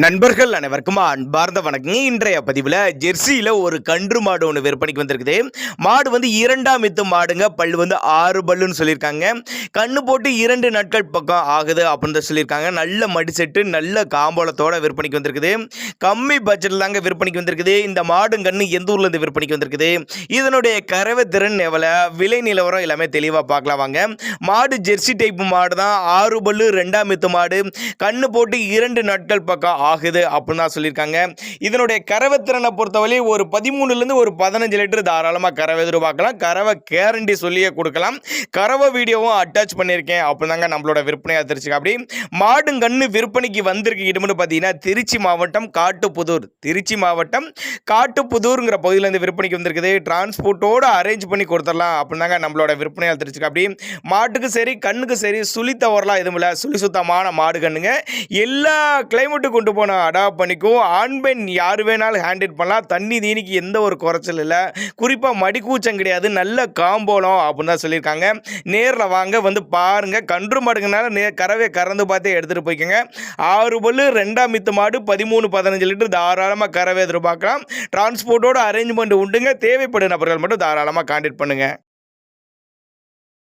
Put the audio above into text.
நண்பர்கள் அனைவருக்கும் அன்பார்ந்த வணக்கங்க. இன்றைய பதிவில் ஜெர்சியில் ஒரு கன்று மாடு ஒன்று விற்பனைக்கு வந்திருக்குது. மாடு வந்து இரண்டாம் மித்து மாடுங்க. பல் வந்து 6 பல்லுன்னு சொல்லியிருக்காங்க. கண்ணு போட்டு 2 நாட்கள் பக்கம் ஆகுது அப்படின்னு சொல்லியிருக்காங்க. நல்ல மடி செட்டு, நல்ல காம்போலத்தோட விற்பனைக்கு வந்திருக்குது. கம்மி பட்ஜெட்டில் தாங்க விற்பனைக்கு வந்திருக்குது. இந்த மாடும் கண்ணு எந்த ஊர்லேருந்து விற்பனைக்கு வந்திருக்குது, இதனுடைய கறவை திறன் எவ்வளோ, விலை நிலவரம் எல்லாமே தெளிவாக பார்க்கலாம் வாங்க. மாடு ஜெர்சி டைப் மாடு தான். 6 பல்லு, 2ஆம் மித்து மாடு. கண்ணு போட்டு 2 நாட்கள் பக்கம் ஆகுது அப்படின்னு தான் சொல்லியிருக்காங்க. இதனுடைய கறவை திறனை பொறுத்தவரை ஒரு 13லேருந்து ஒரு 15 லிட்டர் தாராளமாக கறவை எதிர்பார்க்கலாம். கறவை கேரண்டி சொல்லியே கொடுக்கலாம். கறவை வீடியோவும் அட்டாச் பண்ணியிருக்கேன் அப்படின்னாங்க நம்மளோட விற்பனையாக தெரிஞ்சுக்க. அப்படி மாடுங்கன்று விற்பனைக்கு வந்திருக்கு இடம்னு பார்த்தீங்கன்னா திருச்சி மாவட்டம் காட்டுப்புதூர். திருச்சி மாவட்டம் காட்டுப்புதூருங்கிற பகுதியிலேருந்து விற்பனைக்கு வந்திருக்குது. டிரான்ஸ்போர்ட்டோடு அரேஞ்ச் பண்ணி கொடுத்துடலாம் அப்படின்னாங்க நம்மளோட விற்பனையாக தெரிஞ்சுக்க. அப்படி மாட்டுக்கு சரி கண்ணுக்கு சரி சுழி தவறலாம் எதுவும் இல்லை. சுழி சுத்தமான மாடு கண்ணுங்க. எல்லா கிளைமேட்டுக்கு கொண்டு போன அடாப்ட் பண்ணிக்கும். ஆண் பெண் யார் வேணாலும் ஹேண்டில் பண்ணலாம். தண்ணி தீனிக்கு எந்த ஒரு குறைச்சல் இல்லை. குறிப்பாக மடிக்கூச்சம் கிடையாது. நல்ல காம்போலம் அப்படின்னு தான் சொல்லியிருக்காங்க. நேரில் வாங்க வந்து பாருங்கள். கன்று மாடுங்கனால கறவை கறந்து பார்த்தே எடுத்துகிட்டு போய்க்கோங்க. 6 பல்லு 2ஆம் மித்து மாடு 13-15 லிட்டர் தாராளமாக கறவை எதிர்பார்க்கலாம். டிரான்ஸ்போர்ட்டோட அரேஞ்ச்மெண்ட் உண்டுங்க. தேவைப்படும் நபர்கள் மட்டும் தாராளமாக கான்டாக்ட் பண்ணுங்கள்.